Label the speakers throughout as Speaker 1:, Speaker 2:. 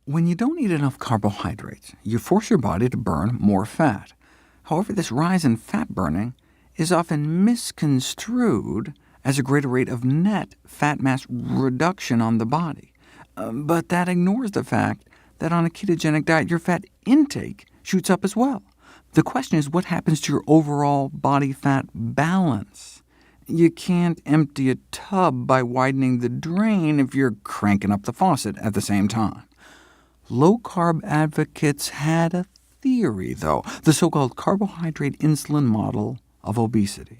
Speaker 1: When you don't eat enough carbohydrates, you force your body to burn more fat. However, this rise in fat burning is often misconstrued as a greater rate of net fat mass reduction on the body. But that ignores the fact that on a ketogenic diet, your fat intake shoots up as well. The question is, what happens to your overall body fat balance? You can't empty a tub by widening the drain if you're cranking up the faucet at the same time. Low-carb advocates had a theory, though, the so-called carbohydrate insulin model of obesity.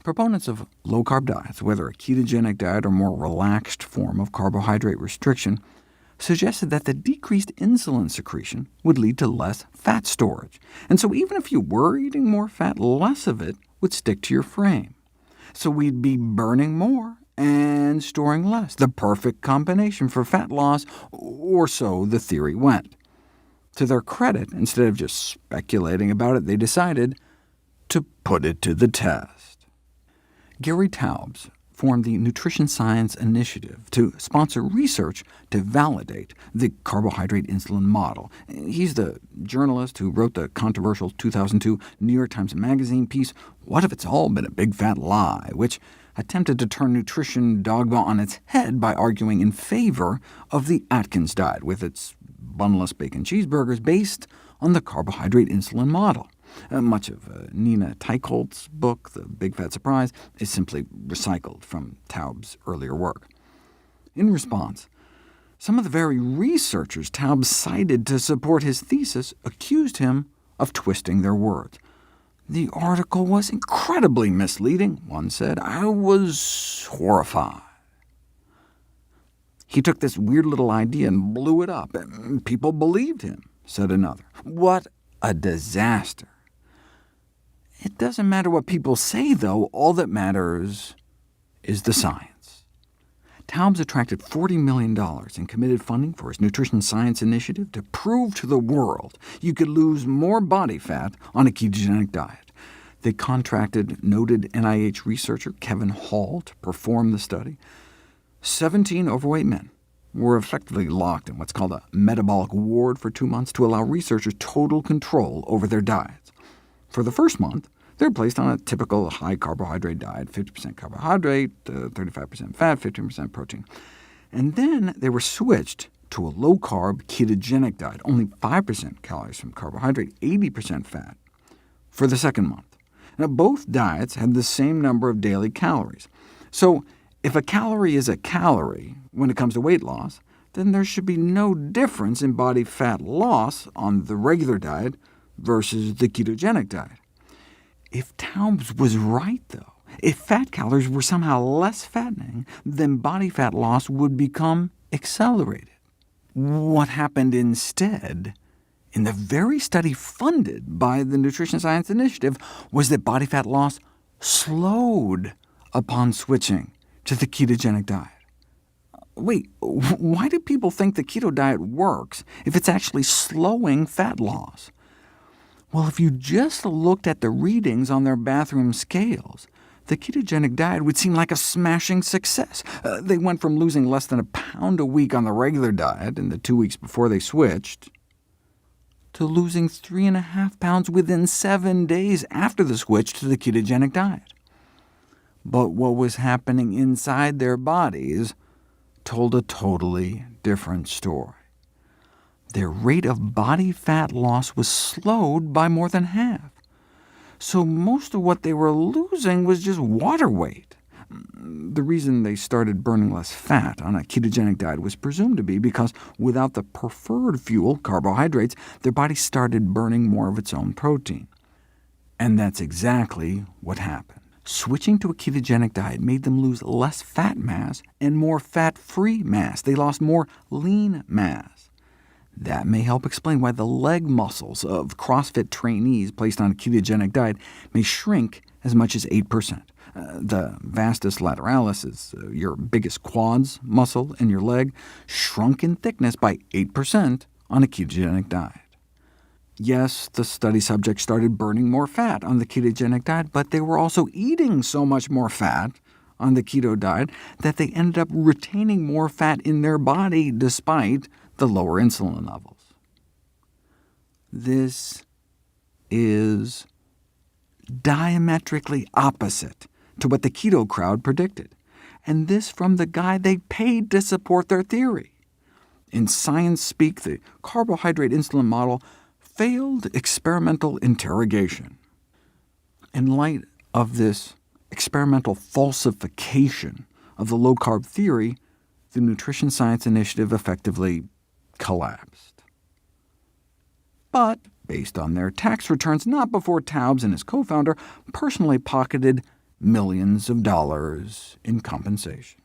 Speaker 1: Proponents of low-carb diets, whether a ketogenic diet or more relaxed form of carbohydrate restriction, suggested that the decreased insulin secretion would lead to less fat storage, and so even if you were eating more fat, less of it would stick to your frame. So we'd be burning more and storing less, the perfect combination for fat loss, or so the theory went. To their credit, instead of just speculating about it, they decided to put it to the test. Gary Taubes formed the Nutrition Science Initiative to sponsor research to validate the carbohydrate insulin model. He's the journalist who wrote the controversial 2002 New York Times Magazine piece, "What If It's All Been a Big Fat Lie?", which attempted to turn nutrition dogma on its head by arguing in favor of the Atkins diet, with its bunless bacon cheeseburgers based on the carbohydrate insulin model. Much of Nina Teicholz's book, The Big Fat Surprise, is simply recycled from Taubes' earlier work. In response, some of the very researchers Taubes cited to support his thesis accused him of twisting their words. "The article was incredibly misleading," one said. "I was horrified." "He took this weird little idea and blew it up, and people believed him," said another. "What a disaster." It doesn't matter what people say, though. All that matters is the science. Taubes attracted $40 million in committed funding for his Nutrition Science Initiative to prove to the world you could lose more body fat on a ketogenic diet. They contracted noted NIH researcher Kevin Hall to perform the study. 17 overweight men were effectively locked in what's called a metabolic ward for 2 months to allow researchers total control over their diets. For the first month, they're placed on a typical high-carbohydrate diet, 50% carbohydrate, 35% fat, 15% protein. And then they were switched to a low-carb ketogenic diet, only 5% calories from carbohydrate, 80% fat, for the second month. Now, both diets had the same number of daily calories. So if a calorie is a calorie when it comes to weight loss, then there should be no difference in body fat loss on the regular diet versus the ketogenic diet. If Taubes was right, though, if fat calories were somehow less fattening, then body fat loss would become accelerated. What happened instead, in the very study funded by the Nutrition Science Initiative, was that body fat loss slowed upon switching to the ketogenic diet. Wait, why do people think the keto diet works if it's actually slowing fat loss? Well, if you just looked at the readings on their bathroom scales, the ketogenic diet would seem like a smashing success. They went from losing less than a pound a week on the regular diet in the 2 weeks before they switched, to losing 3.5 pounds within 7 days after the switch to the ketogenic diet. But what was happening inside their bodies told a totally different story. Their rate of body fat loss was slowed by more than half. So most of what they were losing was just water weight. The reason they started burning less fat on a ketogenic diet was presumed to be because without the preferred fuel, carbohydrates, their body started burning more of its own protein. And that's exactly what happened. Switching to a ketogenic diet made them lose less fat mass and more fat-free mass. They lost more lean mass. That may help explain why the leg muscles of CrossFit trainees placed on a ketogenic diet may shrink as much as 8%. The vastus lateralis is your biggest quads muscle in your leg, shrunk in thickness by 8% on a ketogenic diet. Yes, the study subjects started burning more fat on the ketogenic diet, but they were also eating so much more fat on the keto diet that they ended up retaining more fat in their body despite the lower insulin levels. This is diametrically opposite to what the keto crowd predicted, and this from the guy they paid to support their theory. In science speak, the carbohydrate insulin model failed experimental interrogation. In light of this experimental falsification of the low-carb theory, the Nutrition Science Initiative effectively collapsed. But based on their tax returns, not before Taubes and his co-founder personally pocketed millions of dollars in compensation.